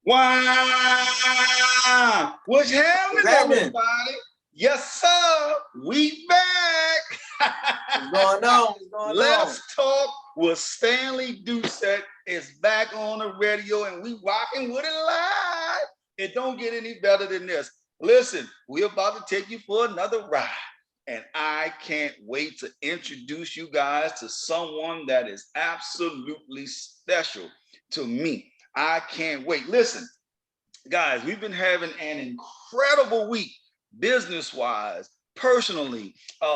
Wow! What's happening, What's happening? everybody? Yes, sir. We back. What's going on? What's going Let's talk with Stanley Doucette is back on the radio, and we rocking with it live. It don't get any better than this. Listen, we're about to take you for another ride, and I can't wait to introduce you guys to someone that is absolutely special to me. I can't wait. Listen, guys, we've been having an incredible week, business wise, personally,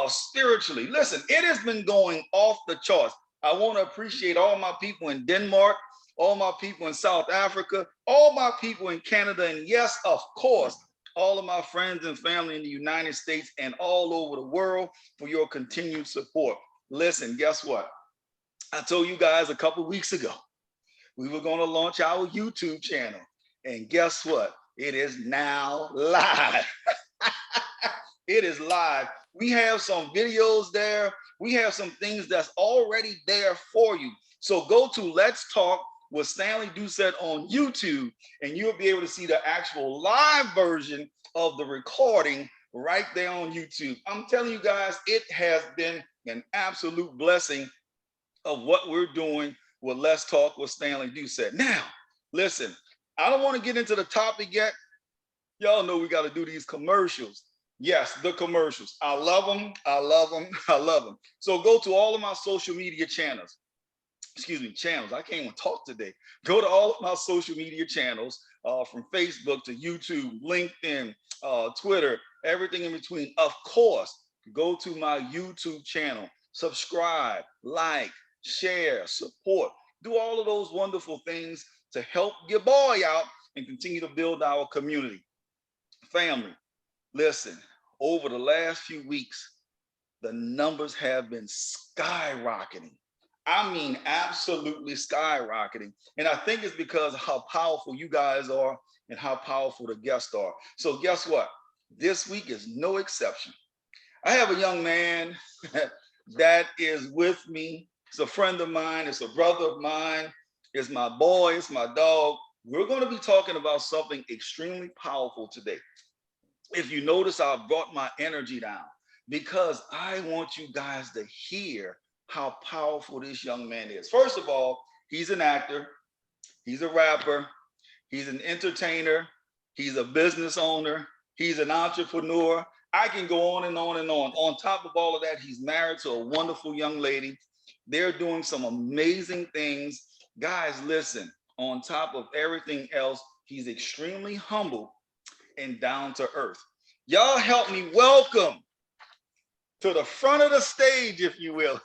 spiritually. Listen, it has been going off the charts. I want to appreciate all my people in Denmark, all my people in South Africa, all my people in Canada, and yes, of course, all of my friends and family in the United States and all over the world for your continued support. Listen, guess what? I told you guys a couple weeks ago we were going to launch our YouTube channel. And guess what? It is now live. It is live. We have some videos there. We have some things that's already there for you. So go to Let's Talk with Stanley Doucette on YouTube, and you'll be able to see the actual live version of the recording right there on YouTube. I'm telling you guys, it has been an absolute blessing of what we're doing with Let's Talk with Stanley Doucette. Now, listen, I don't want to get into the topic yet. Y'all know we got to do these commercials. Yes, the commercials. I love them. I love them. I love them. So go to all of my social media channels. Channels. I can't even talk today. Go to all of my social media channels, from Facebook to YouTube, LinkedIn, Twitter, everything in between. Of course, go to my YouTube channel. Subscribe, like, share, support. Do all of those wonderful things to help your boy out and continue to build our community. Family, listen, over the last few weeks, the numbers have been skyrocketing. I mean, absolutely skyrocketing. And I think it's because of how powerful you guys are and how powerful the guests are. So guess what? This week is no exception. I have a young man that is with me. It's a friend of mine. It's a brother of mine. It's my boy. It's my dog. We're going to be talking about something extremely powerful today. If you notice, I brought my energy down because I want you guys to hear how powerful this young man is. First of all, he's an actor. He's a rapper. He's an entertainer. He's a business owner. He's an entrepreneur. I can go on and on and on. On top of all of that, he's married to a wonderful young lady. They're doing some amazing things. Guys, listen, on top of everything else, he's extremely humble and down to earth. Y'all help me welcome to the front of the stage, if you will.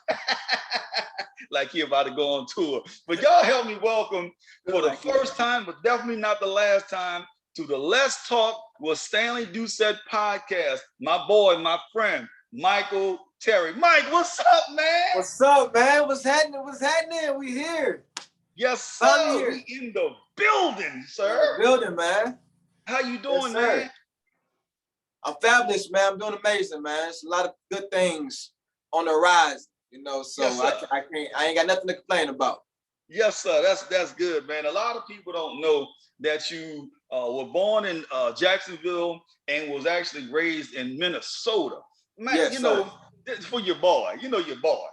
Like you're about to go on tour. But y'all help me welcome for the first time, but definitely not the last time, to the Let's Talk with Stanley Doucette podcast. My boy, my friend, Michael Terry. Mike, what's up, man? What's up, man? What's happening? What's happening? We here. Yes, sir. We in the building, sir. In the building, man. How you doing, man? I'm fabulous, man. I'm doing amazing, man. It's a lot of good things on the horizon, you know, so yes, I ain't got nothing to complain about. Yes, sir. That's good, man. A lot of people don't know that you were born in Jacksonville and was actually raised in Minnesota. Man, yes, you know, for your boy, your boy.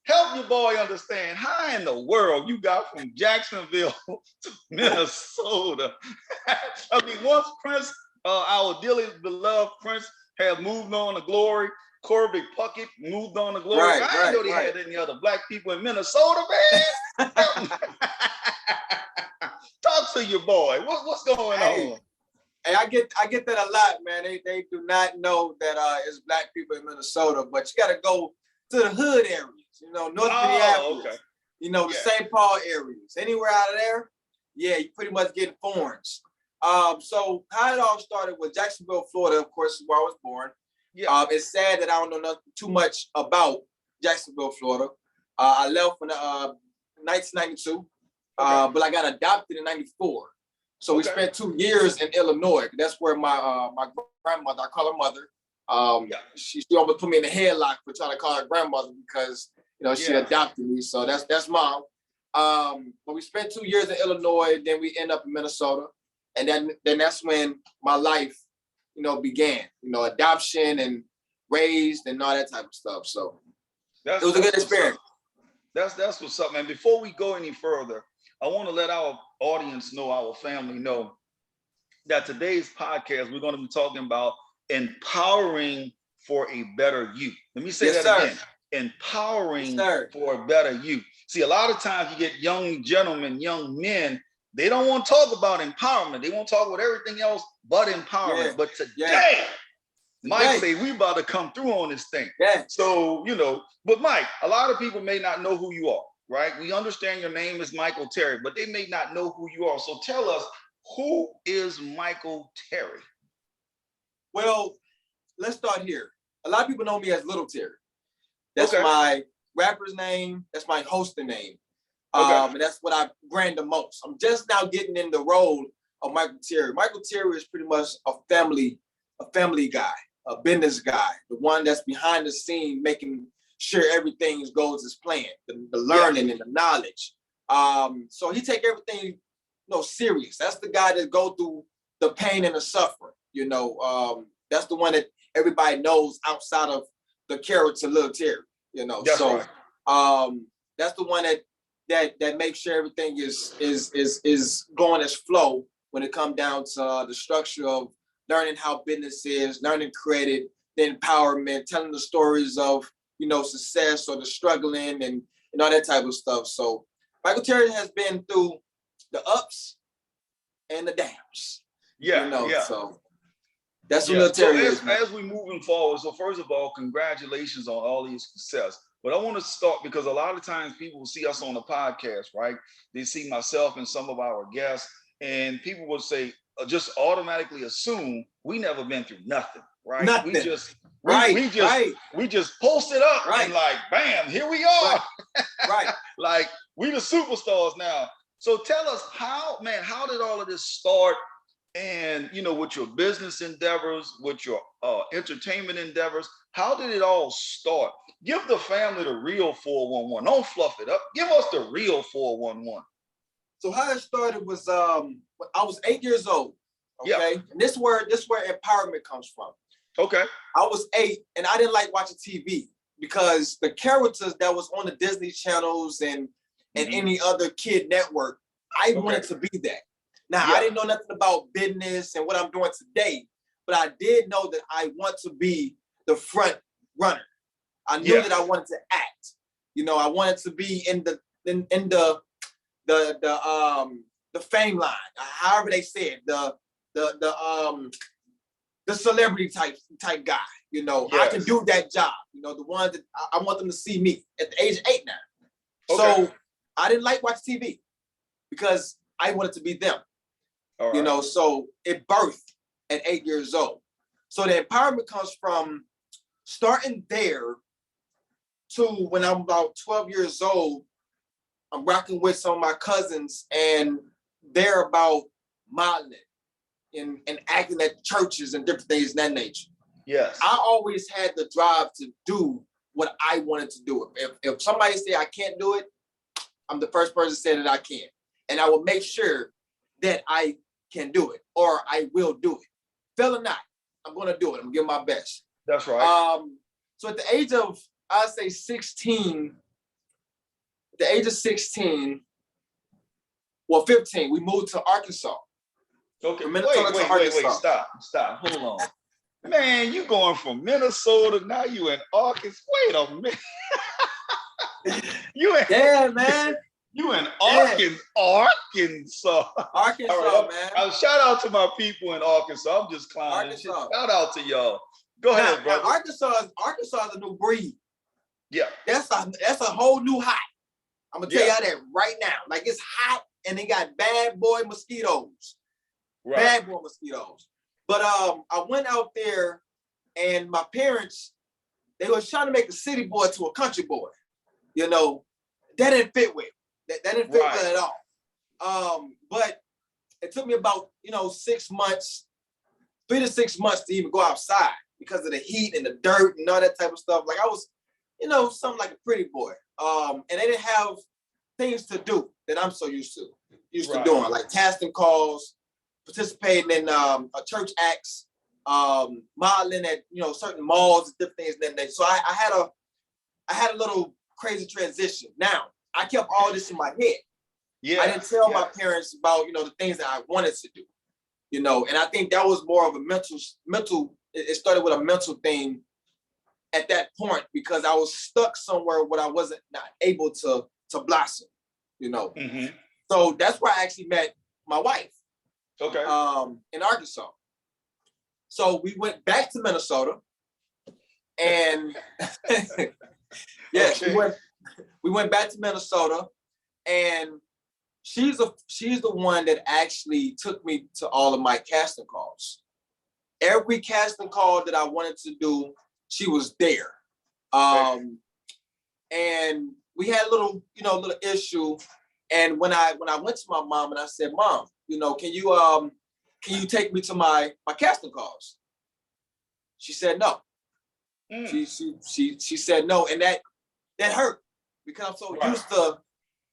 Help your boy understand how in the world you got from Jacksonville to Minnesota. I mean, once Prince, our dearly beloved Prince, had moved on to glory, Corbett Puckett moved on to glory. I didn't know they had any other black people in Minnesota, man. Talk to your boy. What's going on? Hey, I get that a lot, man. They do not know that it's black people in Minnesota, but you got to go to the hood areas, you know, North Minneapolis, okay. You know, the St. Paul areas, anywhere out of there, yeah, you pretty much get foreigners. So how it all started was Jacksonville, Florida, of course, is where I was born. Yeah. It's sad that I don't know too much about Jacksonville, Florida. I left in 1992, but I got adopted in 94. So we spent 2 years in Illinois. That's where my grandmother, I call her mother, she almost put me in a headlock for trying to call her grandmother because, you know, she adopted me. So that's mom. But we spent 2 years in Illinois, then we end up in Minnesota. And then that's when my life, began, adoption and raised and all that type of stuff. So it was a good experience. That's what's up, man. Before we go any further, I want to let our audience know, our family know, that today's podcast, we're going to be talking about empowering for a better you. Let me say that again. Empowering for a better you. See, a lot of times you get young gentlemen, young men, they don't want to talk about empowerment. They want to talk about everything else but empowerment. Yeah. But today, Mike say we about to come through on this thing. Yeah. So, but Mike, a lot of people may not know who you are, right? We understand your name is Michael Terry, but they may not know who you are. So tell us, who is Michael Terry? Well, let's start here. A lot of people know me as Little Terry. That's my rapper's name. That's my hosting name. And that's what I brand the most. I'm just now getting in the role of Michael Terry. Michael Terry is pretty much a family guy, a business guy, the one that's behind the scene, making sure everything goes as planned, the learning and the knowledge. So he take everything, serious. That's the guy that go through the pain and the suffering. That's the one that everybody knows outside of the character Little Terry. That's right. That's the one that makes sure everything is going as flow when it comes down to the structure of learning how business is, learning credit, the empowerment, telling the stories of success or the struggling and all that type of stuff. So Michael Terry has been through the ups and the downs. So that's what Little Terry is. As we moving forward, so first of all, congratulations on all these success. But I want to start because a lot of times people see us on the podcast, right? They see myself and some of our guests, and people will say, just automatically assume we never been through nothing, right? Nothing. We just posted up and like, bam, here we are. Right. Like we the superstars now. So tell us how did all of this start? And with your business endeavors, with your entertainment endeavors, how did it all start? Give the family the real 411. Don't fluff it up. Give us the real 411. So how it started was I was 8 years old. Okay. Yep. And this is where empowerment comes from. Okay. I was 8 and I didn't like watching TV because the characters that was on the Disney channels and any other kid network, I wanted to be that. Now, I didn't know nothing about business and what I'm doing today, but I did know that I want to be the front runner. I knew that I wanted to act. I wanted to be in the fame line, however they say it, the celebrity type guy. I can do that job. The ones that I want them to see me at the age of 8 now. Okay. So I didn't like watching TV because I wanted to be them. Right. So it birthed at 8 years old. So the empowerment comes from starting there to when I'm about 12 years old. I'm rocking with some of my cousins and they're about modeling and acting at churches and different things of that nature. Yes. I always had the drive to do what I wanted to do. If somebody say I can't do it, I'm the first person to say that I can. And I will make sure that I can do it or I will do it. Fail or not, I'm going to do it. I'm giving my best. That's right. So at the age of, I'd say 16, at the age of 16, 15, we moved to Arkansas. Okay, wait, stop, hold on. Man, you going from Minnesota, now you in Arkansas. Wait a minute. Man. You in Arkansas. Arkansas, man. Shout out to my people in Arkansas. I'm just clowning. Shout out to y'all. Go ahead, brother. Now Arkansas is a new breed. Yeah. That's a whole new hot. I'm gonna tell you that right now. Like it's hot and they got bad boy mosquitoes. Right. Bad boy mosquitoes. But I went out there and my parents, they was trying to make a city boy to a country boy. That didn't fit with. That didn't fit with at all. But it took me about 6 months, 3 to 6 months to even go outside because of the heat and the dirt and all that type of stuff. Like I was, something like a pretty boy. And they didn't have things to do that I'm so used to doing, like casting calls, participating in church acts, modeling at certain malls and different things. And then so I had a little crazy transition. Now I kept all this in my head. Yeah, I didn't tell my parents about the things that I wanted to do. And I think that was more of a mental. It started with a mental thing at that point because I was stuck somewhere where I wasn't not able to blossom. Mm-hmm. So that's where I actually met my wife. Okay. In Arkansas. So we went back to Minnesota, and yes, okay. we went back to Minnesota, and she's the one that actually took me to all of my casting calls. Every casting call that I wanted to do, she was there. And we had a little issue. And when I went to my mom and I said, Mom, can you take me to my casting calls? She said no. She said no, and that hurt because I'm so used to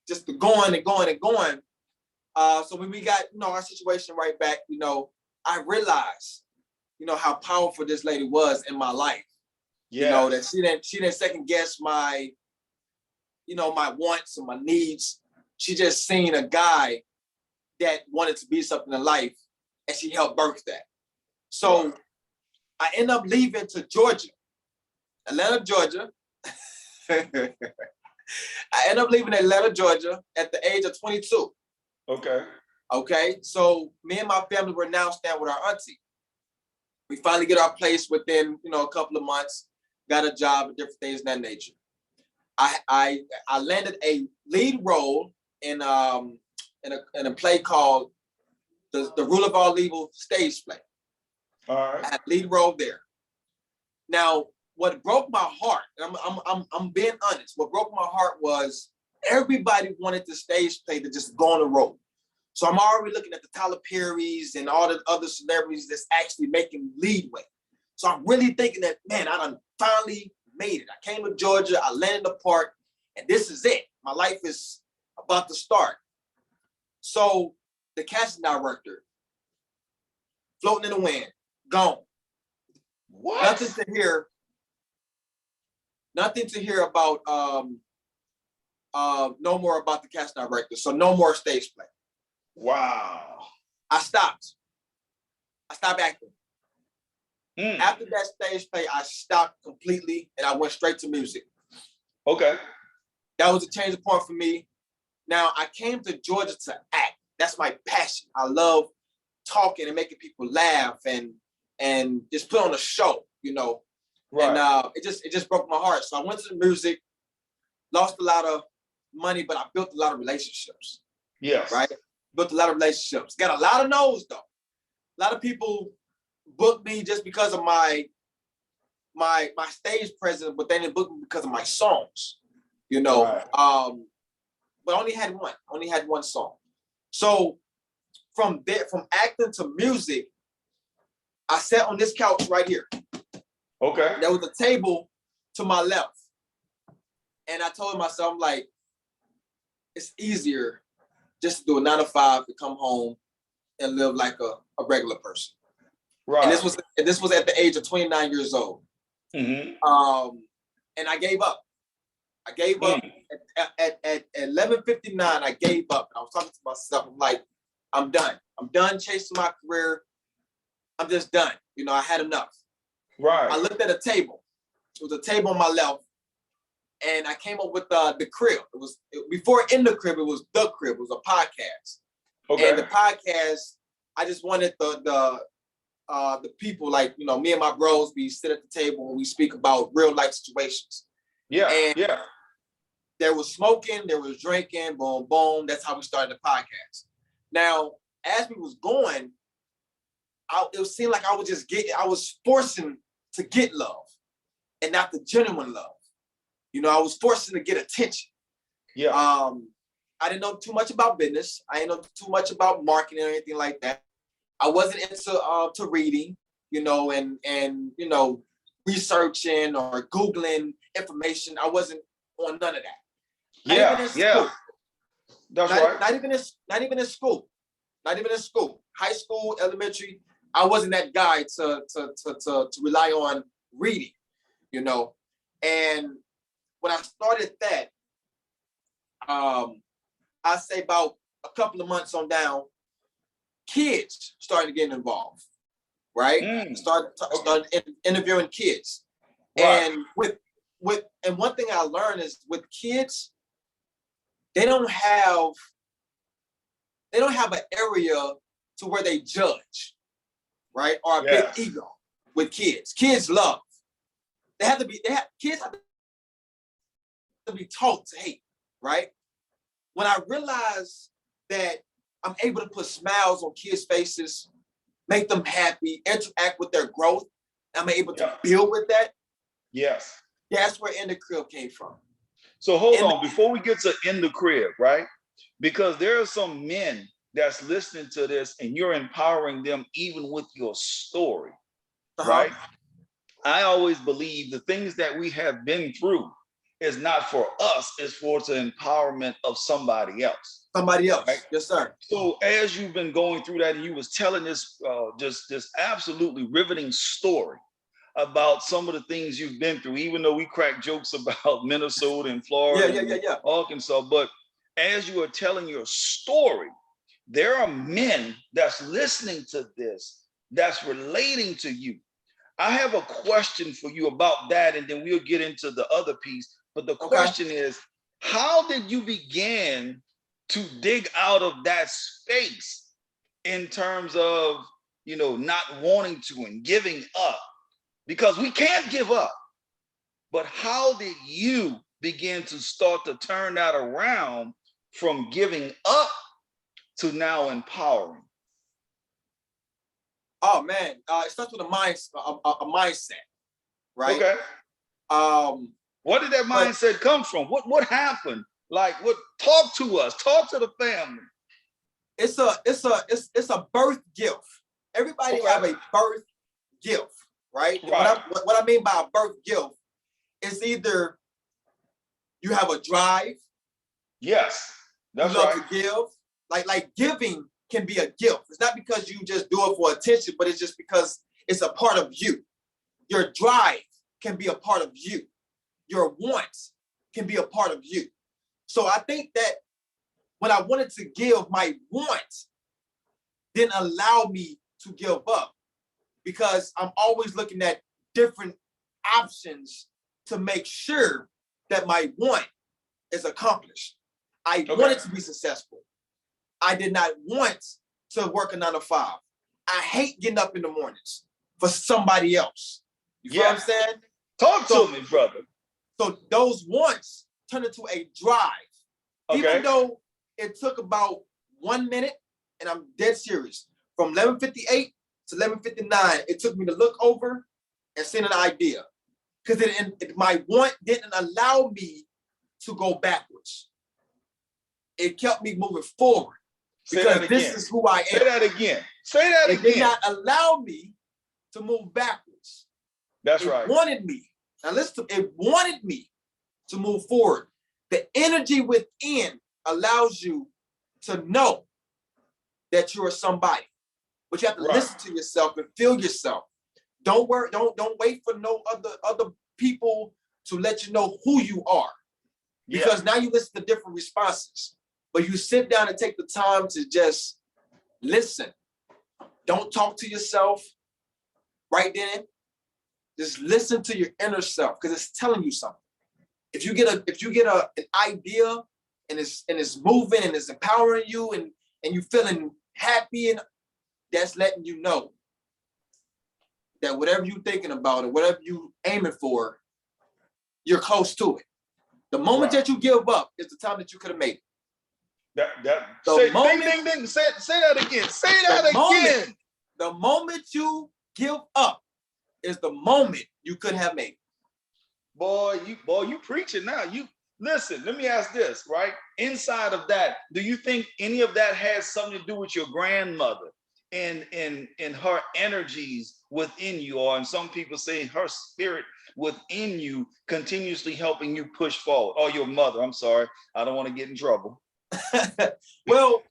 just going and going and going. So when we got our situation right back, I realized how powerful this lady was in my life. Yeah. That she didn't second guess my my wants and my needs. She just seen a guy that wanted to be something in life, and she helped birth that. So I end up leaving to Georgia, Atlanta, Georgia. I end up leaving Atlanta, Georgia at the age of 22. Okay. So me and my family were now staying with our auntie. We finally get our place within, a couple of months, got a job and different things of that nature. I landed a lead role in a play called the Rule of All Evil stage play. All right. I had lead role there. Now, what broke my heart, and I'm being honest, what broke my heart was everybody wanted the stage play to just go on the road. So I'm already looking at the Tyler Perrys and all the other celebrities that's actually making leadway. So I'm really thinking that, man, I done finally made it. I came to Georgia, I landed the part, and this is it. My life is about to start. So the casting director, floating in the wind, gone. What? Nothing to hear about no more about the casting director. So no more stage play. Wow. I stopped acting. After that stage play, I stopped completely and I went straight to music. Okay. That was a change point for me. Now I came to Georgia to act. That's my passion. I love talking and making people laugh and just put on a show, Right. And it just broke my heart. So I went to the music, lost a lot of money, but I built a lot of relationships. Yes. Right? Built a lot of relationships. Got a lot of no's though. A lot of people booked me just because of my stage presence, but they didn't book me because of my songs. Right. But I only had one song. So from acting to music, I sat on this couch right here. Okay. There was a table to my left. And I told myself, like, it's easier just to do a 9 to 5 to come home and live like a regular person. Right. And this was at the age of 29 years old. Mm-hmm. And I gave up. At 11:59, I gave up. And I was talking to myself, I'm like, I'm done. I'm done chasing my career. I'm just done. I had enough. Right. I looked at a table. It was a table on my left. And I came up with the crib. Before In the Crib, it was The Crib. It was a podcast. Okay. And the podcast, I just wanted the people, like, me and my bros, we sit at the table and we speak about real life situations. Yeah. And there was smoking, there was drinking, boom, boom. That's how we started the podcast. Now, as we was going, it seemed like I was forcing to get love and not the genuine love. I was forcing to get attention. Yeah. I didn't know too much about business. I didn't know too much about marketing or anything like that. I wasn't into reading, and researching or Googling information. I wasn't on none of that. Not even in school. That's right. Not even in school. high school, elementary, I wasn't that guy to rely on reading, you know. And when I started that, I say about a couple of months on down, kids started getting involved, right? Started interviewing kids. Right. And and one thing I learned is with kids, they don't have an area to where they judge, right? Or a big ego with kids. Kids love. Kids have to be taught to hate, right? When I realized that I'm able to put smiles on kids' faces, make them happy, interact with their growth, I'm able to build with that. Yes. That's where In the Crib came from. So hold on, before we get to In the Crib, right? Because there are some men that's listening to this and you're empowering them even with your story, right? I always believe the things that we have been through is not for us, it's for the empowerment of somebody else. Somebody else, right? Yes, sir. So as you've been going through that and you was telling this just absolutely riveting story about some of the things you've been through, even though we crack jokes about Minnesota and Florida and Arkansas, but as you are telling your story, there are men that's listening to this, that's relating to you. I have a question for you about that, and then we'll get into the other piece. But the question is, how did you begin to dig out of that space in terms of, you know, not wanting to and giving up? Because we can't give up. But how did you begin to start to turn that around from giving up to now empowering? Oh man, it starts with a mindset, right? Okay. What did that mindset come from? What happened? Like, what? Talk to us. Talk to the family. It's a birth gift. Everybody have a birth gift, right? What I mean by a birth gift is either you have a drive. Yes, that's you love to give. Like giving can be a gift. It's not because you just do it for attention, but it's just because it's a part of you. Your drive can be a part of you. Your wants can be a part of you. So I think that when I wanted to give, my wants didn't allow me to give up because I'm always looking at different options to make sure that my want is accomplished. I wanted to be successful. I did not want to work a 9 to 5. I hate getting up in the mornings for somebody else. You feel what I'm saying? Talk to me, brother. So those wants turned into a drive. Even though it took about 1 minute, and I'm dead serious, from 11:58 to 11:59, it took me to look over and send an idea. Because my want didn't allow me to go backwards. It kept me moving forward. Because this is who I am. Say that again. Say that again. It did not allow me to move backwards. That's right. It wanted me. Now listen, it wanted me to move forward. The energy within allows you to know that you're somebody. But you have to listen to yourself and feel yourself. Don't worry, don't wait for no other people to let you know who you are. Because now you listen to different responses. But you sit down and take the time to just listen. Don't talk to yourself right then. Just listen to your inner self because it's telling you something. If you get an idea and it's moving and it's empowering you and you feeling happy, and that's letting you know that whatever you're thinking about or whatever you aiming for, you're close to it. The moment that you give up is the time that you could have made it. Say that again. Say that again. The moment you give up is the moment you could have made it. Boy, you preaching now. You listen, let me ask this, right? Inside of that, do you think any of that has something to do with your grandmother and her energies within you, or and some people say her spirit within you continuously helping you push forward? Or your mother, I'm sorry, I don't want to get in trouble. Well,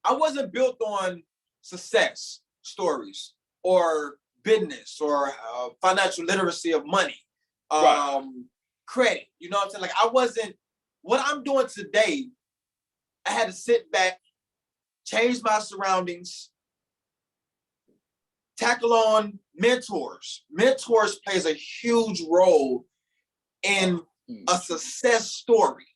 I wasn't built on success stories or business or financial literacy of money, credit. You know what I'm saying? Like I wasn't, what I'm doing today, I had to sit back, change my surroundings, tackle on mentors. Mentors plays a huge role in a success story.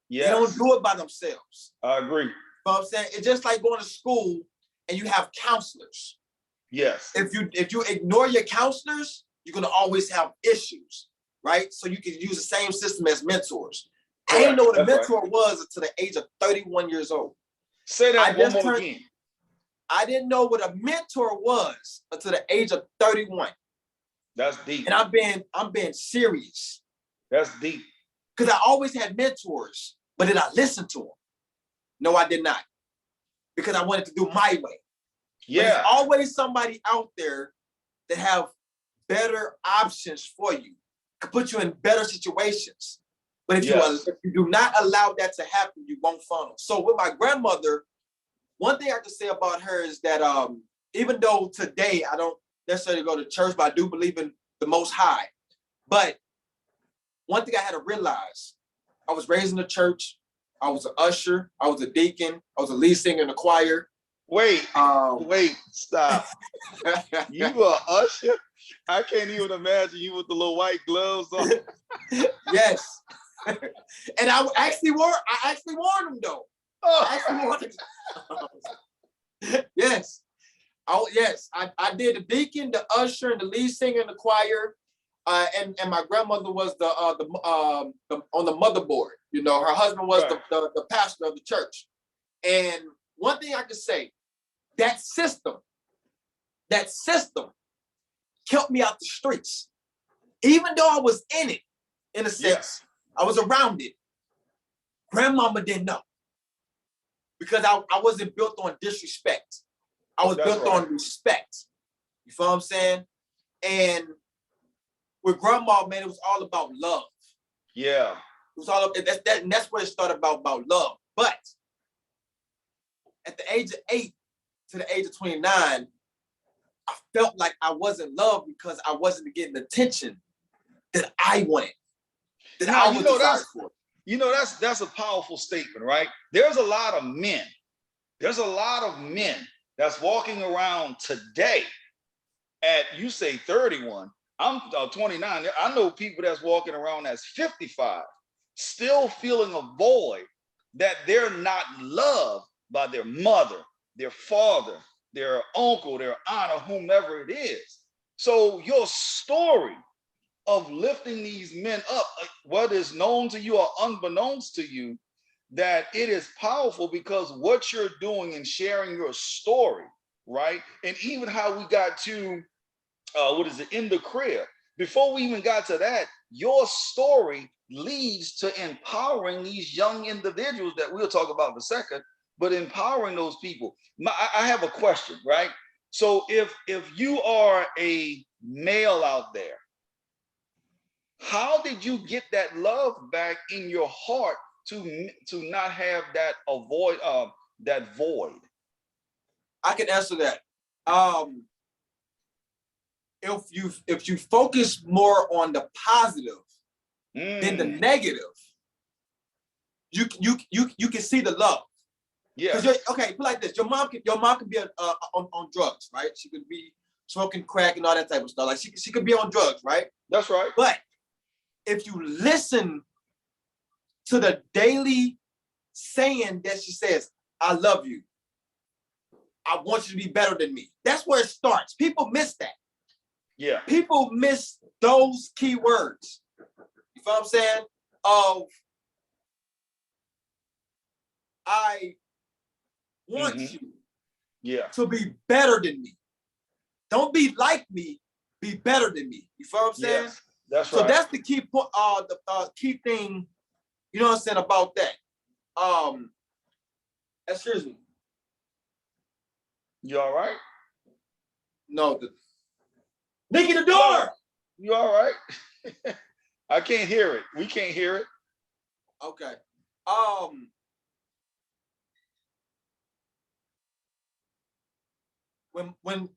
Yes. They don't do it by themselves. I agree. You know what I'm saying? It's just like going to school and you have counselors. Yes. If you ignore your counselors, you're gonna always have issues, right? So you can use the same system as mentors. Correct. I didn't know what a mentor was until the age of 31 years old. Say that one more again. I didn't know what a mentor was until the age of 31. That's deep. And I'm being serious. That's deep. Because I always had mentors, but did I listen to them? No, I did not. Because I wanted to do my way. Yeah. But there's always somebody out there that have better options for you, could put you in better situations. But if you do not allow that to happen, you won't funnel. So with my grandmother, one thing I can say about her is that even though today I don't necessarily go to church, but I do believe in the Most High. But one thing I had to realize, I was raised in the church. I was an usher. I was a deacon. I was a lead singer in the choir. Wait, stop. You were an usher? I can't even imagine you with the little white gloves on. Yes. And I actually wore them though. Oh. I actually wore them. Yes. I did the deacon, the usher, and the lead singer in the choir. And my grandmother was the on the motherboard. You know, her husband was the pastor of the church. And one thing I can say, that system kept me out the streets. Even though I was in it, in a sense, I was around it. Grandmama didn't know. Because I wasn't built on disrespect. I was built on respect. You feel what I'm saying? And with grandma, man, it was all about love. Yeah. It was all about that, and that's where it started about love. But at the age of 8 to the age of 29, I felt like I wasn't loved because I wasn't getting the attention that I wanted. That I was desired for. You know, that's a powerful statement, right? There's a lot of men that's walking around today at, you say 31, I'm 29. I know people that's walking around that's 55, still feeling a void that they're not loved by their mother, their father, their uncle, their aunt, or whomever it is. So your story of lifting these men up, whether it's known to you or unbeknownst to you, that it is powerful because what you're doing and sharing your story, right? And even how we got to, in the crib. Before we even got to that, your story leads to empowering these young individuals that we'll talk about in a second, but empowering those people. I have a question, right? So if you are a male out there, how did you get that love back in your heart to not have that void? I can answer that. If you focus more on the positive than the negative, you can see the love. Yeah. Okay, put like this: your mom can be on drugs, right? She could be smoking crack and all that type of stuff. Like she could be on drugs, right? That's right. But if you listen to the daily saying that she says, "I love you. I want you to be better than me." That's where it starts. People miss that. Yeah. People miss those key words. You feel what I'm saying? Of I want you to be better than me. Don't be like me, be better than me. You feel what I'm saying? Yes, that's right. So that's the key point, the key thing, you know what I'm saying, about that. Excuse me. You all right? No, Nikki, the door. You all right? I can't hear it. We can't hear it. Okay. when I'm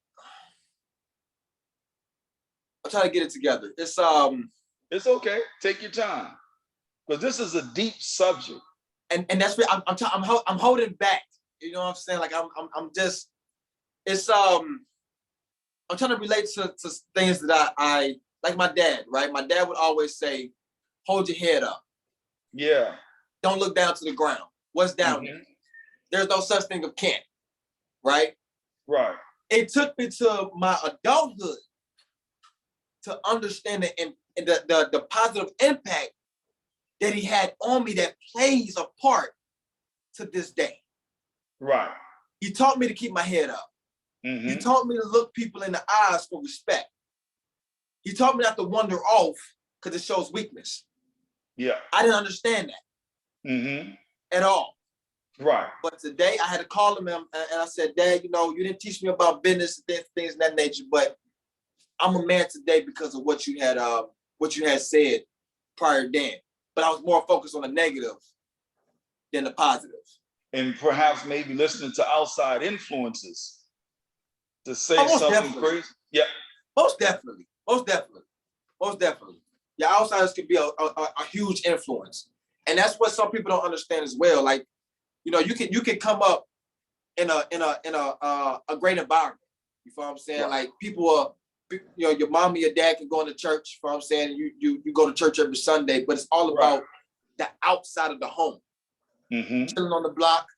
trying to get it together. It's okay. Take your time, because this is a deep subject. And that's what I'm holding back. You know what I'm saying? Like I'm just it's I'm trying to relate to things that I like my dad, right? My dad would always say, hold your head up. Yeah. Don't look down to the ground. What's down there? There's no such thing of can't, right? Right. It took me to my adulthood to understand the positive impact that he had on me that plays a part to this day. Right. He taught me to keep my head up. He taught me to look people in the eyes for respect. He taught me not to wander off because it shows weakness. Yeah. I didn't understand that at all. Right. But today I had to call him and I said, Dad, you know, you didn't teach me about business and things of that nature, but I'm a man today because of what you had said prior then. But I was more focused on the negative than the positive. And perhaps maybe listening to outside influences to say something definitely. crazy. Yeah. Most definitely. Your outsiders can be a huge influence. And that's what some people don't understand as well. Like, you know, you can come up in a great environment. You know what I'm saying? Right. Like people are, you know, your mom and your dad can go into church. You know what I'm saying? You go to church every Sunday, but it's all about the outside of the home. Chilling on the block.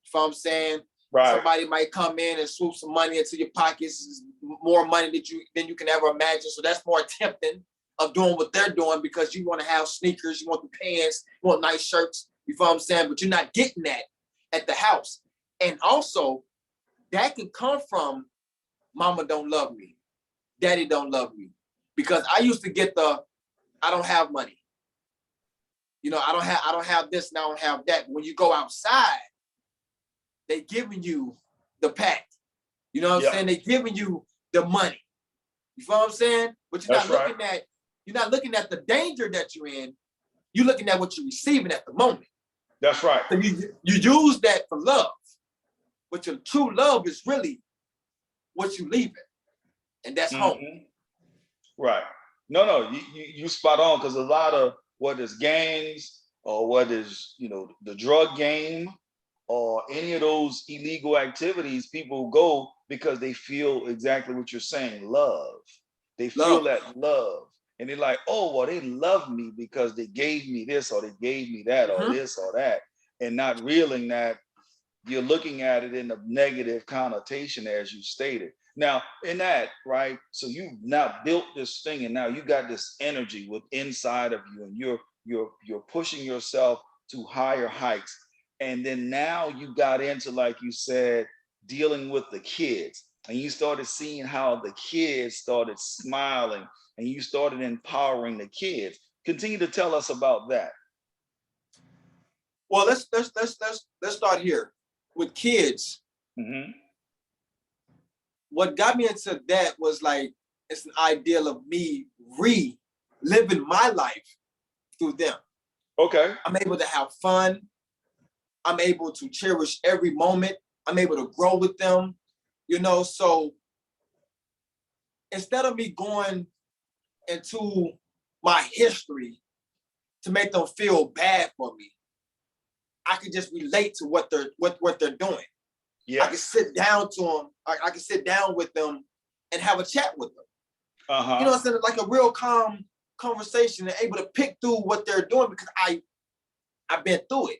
You know what I'm saying? Right. Somebody might come in and swoop some money into your pockets, more money than you can ever imagine. So that's more tempting of doing what they're doing because you want to have sneakers, you want the pants, you want nice shirts. You know what I'm saying? But you're not getting that at the house. And also, that can come from mama don't love me, daddy don't love me. Because I used to get I don't have money. You know, I don't have this and I don't have that. When you go outside, they giving you the pack. You know what I'm saying? They giving you the money. You know what I'm saying? But you're not looking at the danger that you're in. You're looking at what you're receiving at the moment. That's right. So you use that for love. But your true love is really what you leaving. And that's home. Right. No, you spot on, because a lot of what is gangs or what is, you know, the drug game or any of those illegal activities, people go because they feel exactly what you're saying, love. They feel that love. And they're like, oh, well, they love me because they gave me this or they gave me that or this or that. And not realizing that you're looking at it in a negative connotation, as you stated. Now, in that, right? So you've now built this thing, and now you got this energy with inside of you, and you're pushing yourself to higher heights. And then now you got into, like you said, dealing with the kids, and you started seeing how the kids started smiling, and you started empowering the kids. Continue to tell us about that. Well, let's start here with kids. What got me into that was like, it's an ideal of me reliving my life through them. Okay. I'm able to have fun. I'm able to cherish every moment. I'm able to grow with them, you know? So instead of me going into my history to make them feel bad for me, I could just relate to what they're doing. Yeah. I can sit down to them. I can sit down with them and have a chat with them. You know what I'm saying? Like a real calm conversation and able to pick through what they're doing because I've been through it.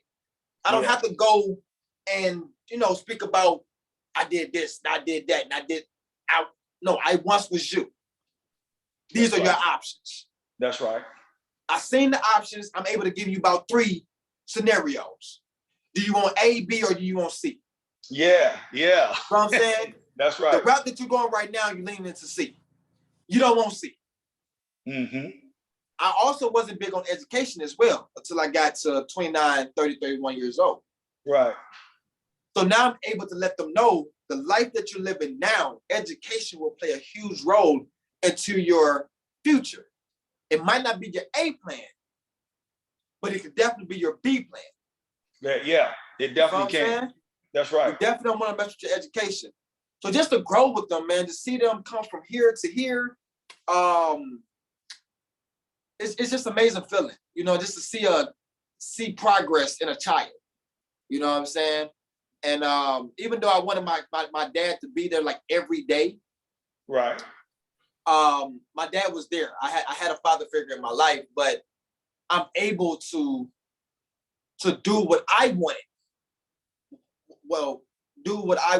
I don't have to go and, you know, speak about I did this, and I did that, and I once was you. These are your options. That's right. I've seen the options. I'm able to give you about 3 scenarios. Do you want A, B, or do you want C? Yeah. You know what I'm saying? That's right. The route that you're going right now, you're leaning into C. You don't want C. I also wasn't big on education as well until I got to 29, 30, 31 years old. Right. So now I'm able to let them know the life that you're living now, education will play a huge role into your future. It might not be your A plan, but it could definitely be your B plan. Yeah, it definitely can. That's right. You definitely don't want to mess with your education. So just to grow with them, man, to see them come from here to here, it's just amazing feeling, you know, just to see progress in a child. You know what I'm saying? And even though I wanted my dad to be there like every day, right? My dad was there. I had a father figure in my life, but I'm able to do what I wanted. Well, do what I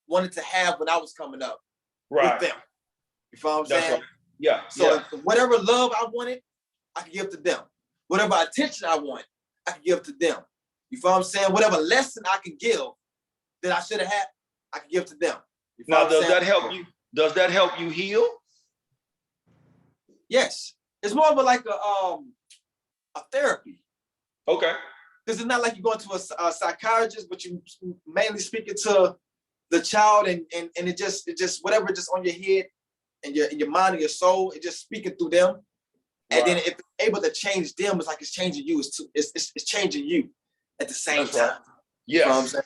wanted to have when I was coming up Right. with them. You feel what I'm That's saying? right. Yeah. So whatever love I wanted, I could give to them. Whatever attention I want, I could give to them. You feel what I'm saying? Whatever lesson I can give that I should have had, I can give to them. You feel Now, what I'm does saying? that help you? Does that help you heal? Yes. It's more of a therapy. Okay. Because it's not like you're going to a psychiatrist, but you mainly speaking to the child and it just whatever just on your head and your mind and your soul, it just speaking through them. And then if it's able to change them, it's like it's changing you. It's changing you at the same time. Right. Yes. You know what I'm saying?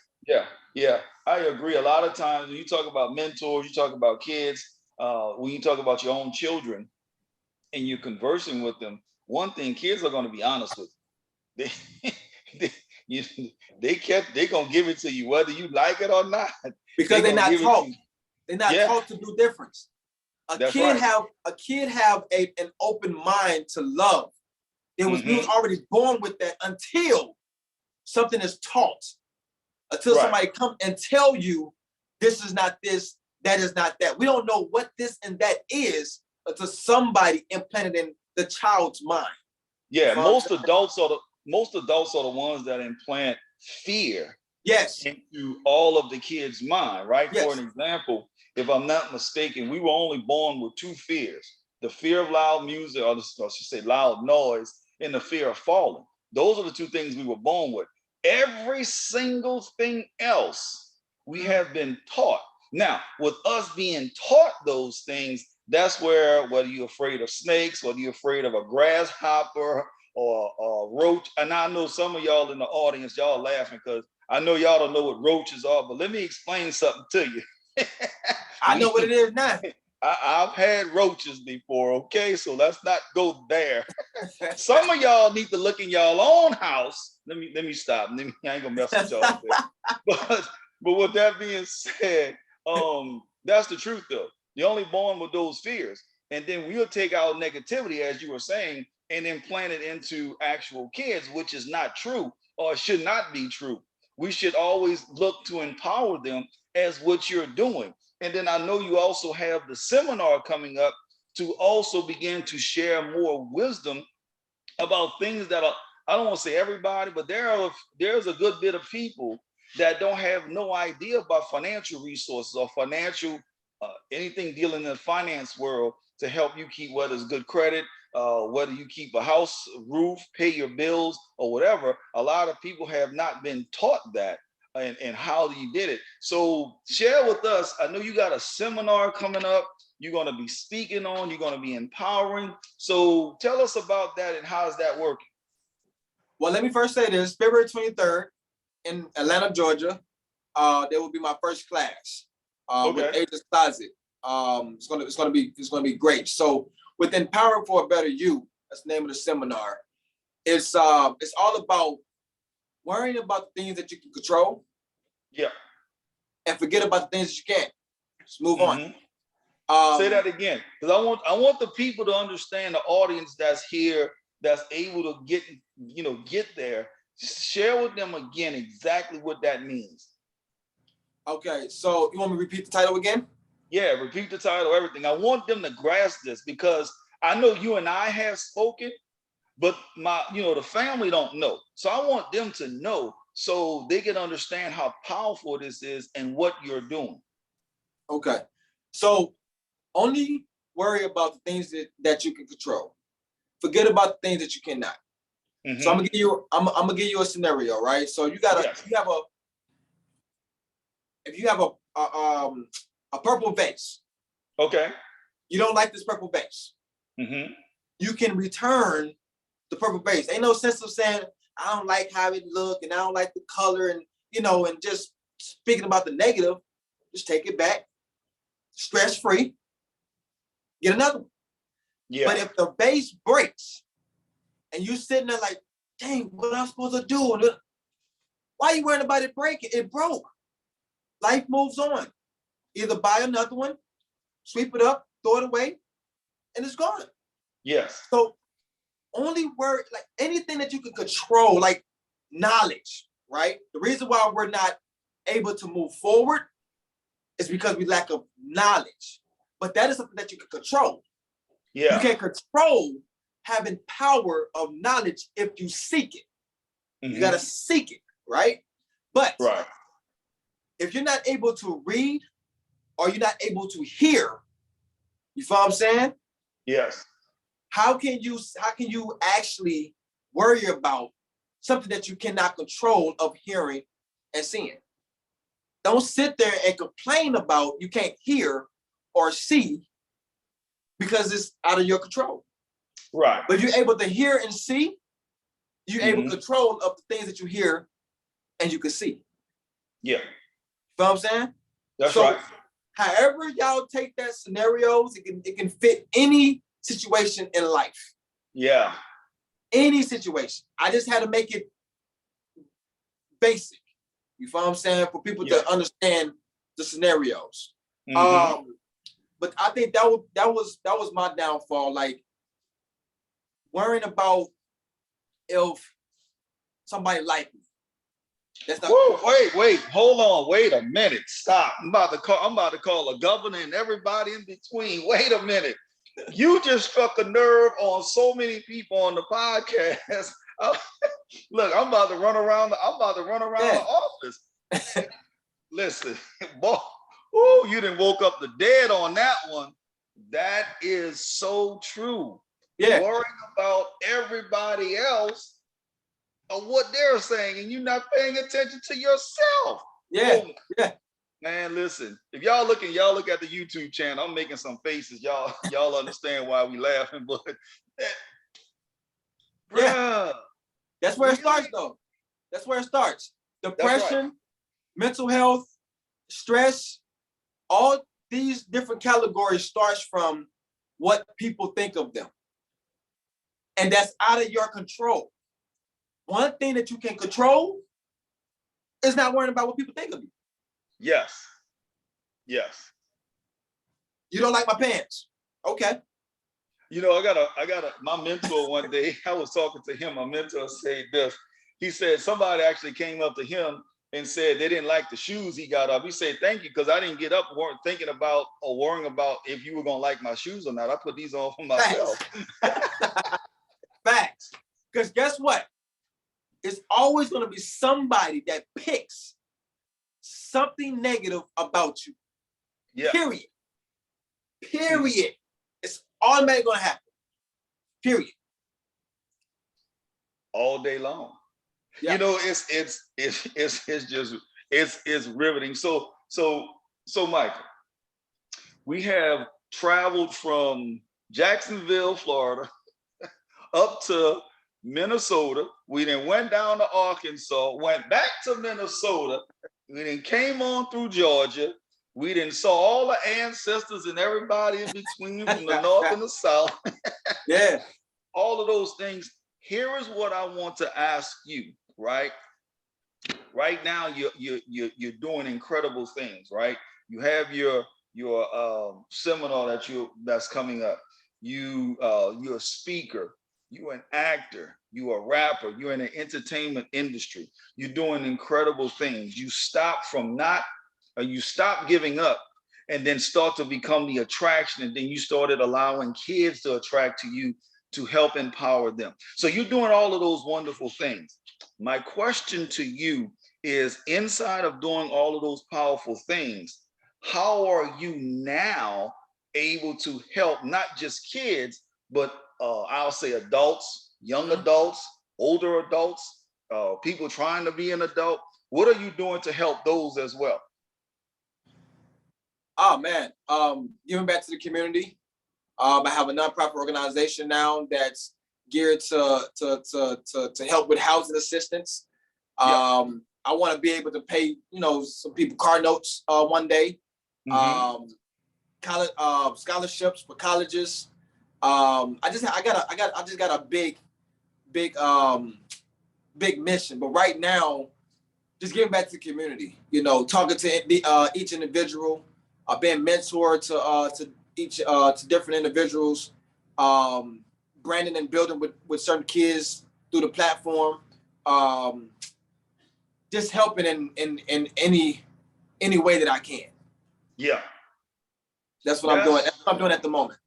Yeah. I agree. A lot of times when you talk about mentors, you talk about kids, when you talk about your own children and you're conversing with them, one thing kids are going to be honest with you. They're going to give it to you whether you like it or not. Because they're not taught. They're not taught to do difference. A kid have an open mind to love. We was already born with that until something is taught. Until somebody come and tell you this is not this, that is not that. We don't know what this and that is until somebody implanted in the child's mind. Yeah, most adults are the ones that implant fear into all of the kids' mind, right? For an example, if I'm not mistaken, we were only born with two fears: the fear of loud music, or I should say loud noise, and the fear of falling. Those are the two things we were born with. Every single thing else we have been taught. Now, with us being taught those things, that's where, whether you're afraid of snakes, whether you're afraid of a grasshopper or a roach, and I know some of y'all in the audience, y'all laughing because I know y'all don't know what roaches are, but let me explain something to you. I know what it is now. I've had roaches before, okay? So let's not go there. Some of y'all need to look in y'all own house. Let me stop. I ain't gonna mess with y'all. But with that being said, that's the truth though. You're only born with those fears. And then we'll take our negativity, as you were saying, and implant it into actual kids, which is not true or should not be true. We should always look to empower them as what you're doing. And then I know you also have the seminar coming up to also begin to share more wisdom about things that are, I don't want to say everybody, but there's a good bit of people that don't have no idea about financial resources or financial, anything dealing in the finance world to help you keep, whether it's good credit, whether you keep a house roof, pay your bills or whatever. A lot of people have not been taught that. And how you did it. So share with us. I know you got a seminar coming up. You're going to be speaking on. You're going to be empowering. So tell us about that and how is that working? Well, let me first say this: February 23rd in Atlanta, Georgia. There will be my first class with Aegis Closet. It's gonna be great. So with Empowering for a Better You, that's the name of the seminar. It's all about worrying about the things that you can control. Yeah. And forget about the things that you can't. Just move on. Say that again, because I want the people to understand, the audience that's here, that's able to get there. Share with them again exactly what that means. Okay, so you want me to repeat the title again? Yeah, repeat the title, everything. I want them to grasp this because I know you and I have spoken, but the family don't know. So I want them to know so they can understand how powerful this is and what you're doing. Okay. So only worry about the things that you can control. Forget about the things that you cannot. Mm-hmm. So I'm gonna give you a scenario, right? So if you have a purple vase. Okay. You don't like this purple vase. Mm-hmm. You can return the purple vase. Ain't no sense of saying, I don't like how it look and I don't like the color and just speaking about the negative. just take it back, stress-free, get another one. Yeah. But if the base breaks and you sitting there like, dang, what am I supposed to do? Why are you worrying about it breaking? It broke. Life moves on. Either buy another one, sweep it up, throw it away, and it's gone. Yes. So only worry, like anything that you can control, like knowledge, right? The reason why we're not able to move forward is because we lack of knowledge. But that is something that you can control. Yeah. You can control having power of knowledge if you seek it. Mm-hmm. You got to seek it, right? But if you're not able to read or you're not able to hear, you follow what I'm saying? Yes. How can you actually worry about something that you cannot control of hearing and seeing? Don't sit there and complain about you can't hear or see because it's out of your control. Right. But you're able to hear and see, you're able to control of the things that you hear and you can see. Yeah. You know what I'm saying? That's right. However y'all take that scenarios, it can fit any situation in life. Yeah. Any situation. I just had to make it basic. You know what I'm saying? For people to understand the scenarios. But I think that was my downfall. Like worrying about if somebody liked me. That's not. Whoa, wait, hold on, wait a minute, stop. I'm about to call a governor and everybody in between. Wait a minute. You just struck a nerve on so many people on the podcast. Look, I'm about to run around the office. Listen, boy, you done woke up the dead on that one. That is so true. Yeah. Worrying about everybody else of what they're saying, and you're not paying attention to yourself. Yeah. Yeah. Man, listen, if y'all look at the YouTube channel, I'm making some faces. Y'all understand why we laughing, but yeah. That's where it starts though. That's where it starts. Depression, mental health, stress, all these different categories starts from what people think of them. And that's out of your control. One thing that you can control is not worrying about what people think of you. Yes. Yes. You don't like my pants. Okay. You know, I got my mentor one day, I was talking to him, my mentor said this. He said somebody actually came up to him and said they didn't like the shoes he got up. He said, thank you, because I didn't get up thinking about or worrying about if you were going to like my shoes or not. I put these on for myself. Facts. Because guess what? It's always going to be somebody that picks something negative about you. Yeah. Period. It's automatically going to happen. Period. All day long. Yeah. You know, it's riveting. So Michael, we have traveled from Jacksonville, Florida, up to Minnesota. We then went down to Arkansas, went back to Minnesota. We then came on through Georgia. We then saw all the ancestors and everybody in between from the north and the south. Yeah. All of those things. Here is what I want to ask you, right? Right now, you're doing incredible things, right? You have your seminar that's coming up. You're a speaker. You're an actor, you're a rapper, you're in the entertainment industry. You're doing incredible things. You stop giving up and then start to become the attraction. And then you started allowing kids to attract to you to help empower them. So you're doing all of those wonderful things. My question to you is, inside of doing all of those powerful things, how are you now able to help not just kids, but I'll say adults, young adults, older adults, people trying to be an adult? What are you doing to help those as well? Oh man, giving back to the community. I have a nonprofit organization now that's geared to help with housing assistance. I want to be able to pay, some people car notes one day. college scholarships for colleges. I just got a big mission. But right now, just giving back to the community. You know, talking to each individual. I've been mentored to different individuals. Branding and building with certain kids through the platform. Just helping in any way that I can. Yeah. That's what I'm doing. That's what I'm doing at the moment.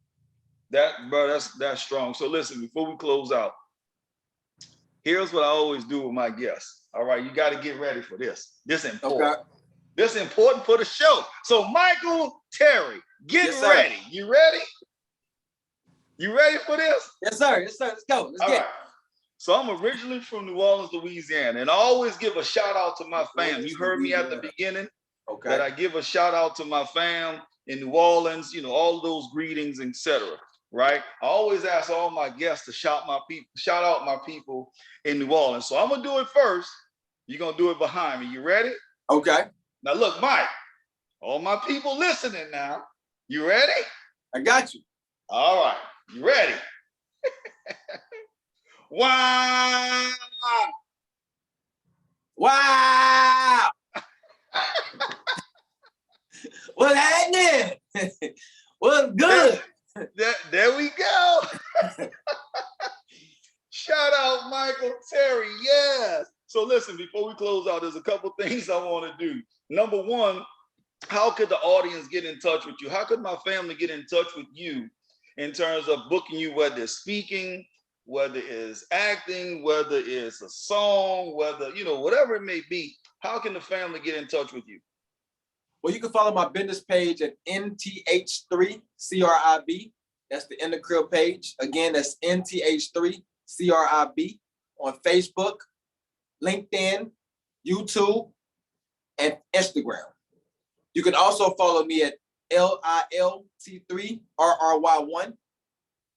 That's strong. So listen, before we close out, here's what I always do with my guests. All right, you got to get ready for this. This is important. Okay. This is important for the show. So Michael Terry, get ready. You ready? You ready for this? Yes, sir. Yes, sir. Let's go. Let's get it. So I'm originally from New Orleans, Louisiana, and I always give a shout out to my fam. You heard me at the beginning that I give a shout out to my fam in New Orleans, you know, all of those greetings, etc. Right? I always ask all my guests to shout out my people in New Orleans. So I'm gonna do it first. You're gonna do it behind me. You ready? Okay. Now look, Mike, all my people listening now. You ready? I got you. All right. You ready? Wow! Wow! What's happening? What's good? There we go. Shout out Michael Terry. Yes. So listen, before we close out, there's a couple things I want to do. Number one, how could the audience get in touch with you? How could my family get in touch with you in terms of booking you, whether it's speaking, whether it's acting, whether it's a song, whether, you know, whatever it may be? How can the family get in touch with you? Well, you can follow my business page at NTH3CRIB. That's the In the Crib page. Again, that's NTH3CRIB on Facebook, LinkedIn, YouTube, and Instagram. You can also follow me at LILT3RRY1.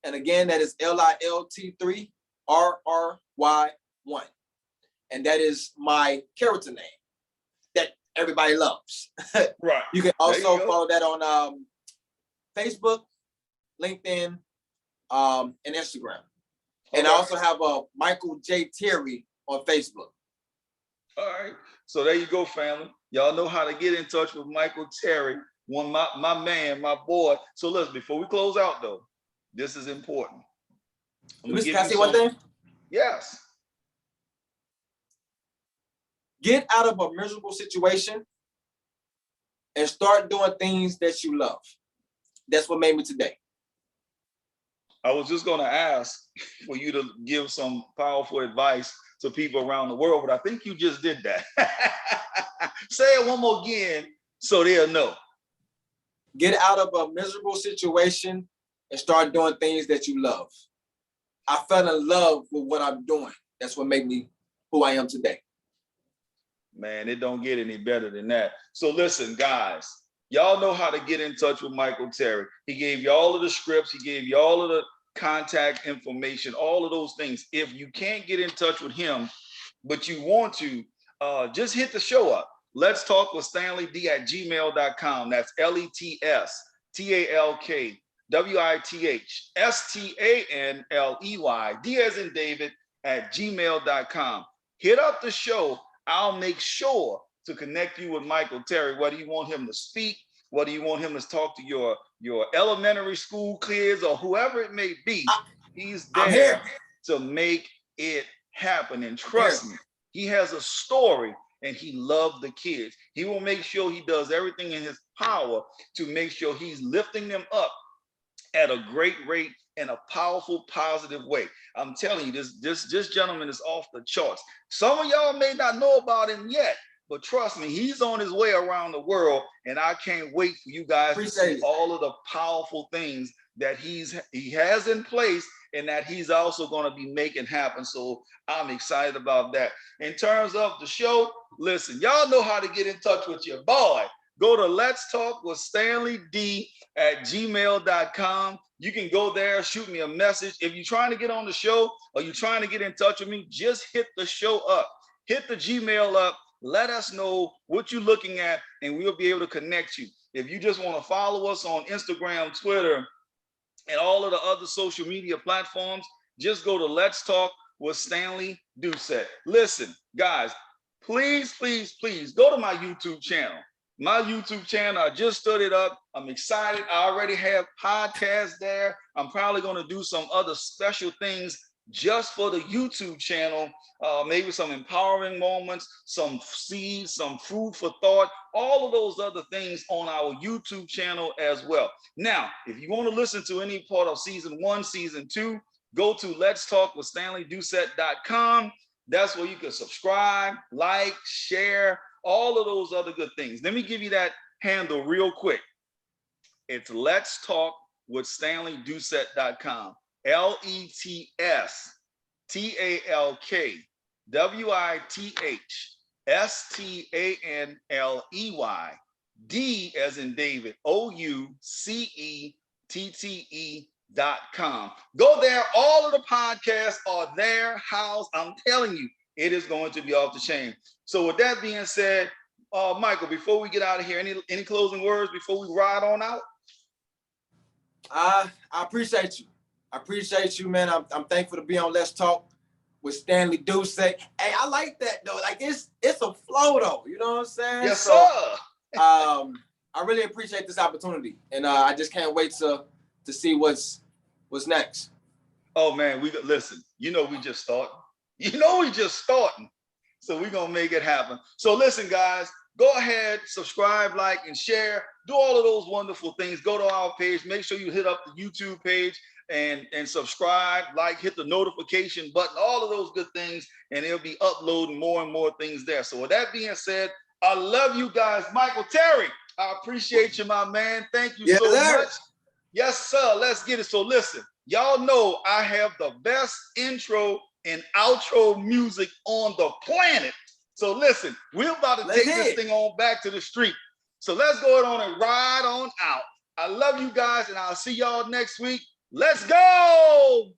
And again, that is LILT3RRY1. And that is my character name that everybody loves. Right. You can also follow that on Facebook, LinkedIn, and Instagram. Okay. And I also have a Michael J. Terry on Facebook. All right. So there you go, family. Y'all know how to get in touch with Michael Terry, my man, my boy. So listen, before we close out though, this is important. Can I say one thing? Yes. Get out of a miserable situation and start doing things that you love. That's what made me today. I was just going to ask for you to give some powerful advice to people around the world, but I think you just did that. Say it one more again so they'll know. Get out of a miserable situation and start doing things that you love. I fell in love with what I'm doing. That's what made me who I am today. Man, it don't get any better than that. So listen, guys, y'all know how to get in touch with Michael Terry. He gave you all of the scripts. He gave you all of the contact information, all of those things. If you can't get in touch with him, but you want to, just hit the show up. Let's talk with Stanley D at gmail.com. That's LETSTALKWITHSTANLEY, D as in David, at gmail.com. Hit up the show. I'll make sure to connect you with Michael Terry, whether you want him to speak, whether you want him to talk to your elementary school kids or whoever it may be. He's there to make it happen. And trust me, he has a story and he loves the kids. He will make sure he does everything in his power to make sure he's lifting them up at a great rate in a powerful, positive way. I'm telling you, this gentleman is off the charts. Some of y'all may not know about him yet, but trust me, he's on his way around the world, and I can't wait for you guys to see all of the powerful things that he has in place and that he's also going to be making happen. So I'm excited about that. In terms of the show, listen, y'all know how to get in touch with your boy. Go to Let's Talk with Stanley D at gmail.com. You can go there, shoot me a message. If you're trying to get on the show or you're trying to get in touch with me, just hit the show up. Hit the Gmail up. Let us know what you're looking at, and we'll be able to connect you. If you just want to follow us on Instagram, Twitter, and all of the other social media platforms, just go to Let's Talk with Stanley Doucette. Listen, guys, please, please, please go to my YouTube channel. My YouTube channel, I just started up. I'm excited. I already have podcasts there. I'm probably going to do some other special things just for the YouTube channel, maybe some empowering moments, some seeds, some food for thought, all of those other things on our YouTube channel as well. Now, if you want to listen to any part of season 1, season 2, go to letstalkwithstanleydoucette.com. That's where you can subscribe, like, share, all of those other good things. Let me give you that handle real quick. It's letstalkwithstanleydoucette.com. LETSTALKWITHSTANLEY, as in David, OUCETTE.com. Go there. All of the podcasts are there, housed. I'm telling you, it is going to be off the chain. So with that being said, Michael, before we get out of here, any closing words before we ride on out? I appreciate you. I appreciate you, man. I'm thankful to be on Let's Talk with Stanley Doucette. Hey, I like that though. Like it's a flow though. You know what I'm saying? Yes, so, sir. I really appreciate this opportunity, and I just can't wait to see what's next. Oh man, listen. We just starting. We just starting. So we're gonna make it happen. So listen, guys. Go ahead, subscribe, like, and share. Do all of those wonderful things. Go to our page. Make sure you hit up the YouTube page and subscribe, like, hit the notification button, all of those good things, and it'll be uploading more and more things there. So with that being said, I love you guys. Michael Terry, I appreciate you, my man. Thank you so much. Yes, sir. Let's get it. So listen, y'all know I have the best intro and outro music on the planet. So listen, we're about to take this thing on back to the street. So let's go on and ride on out. I love you guys, and I'll see y'all next week. Let's go.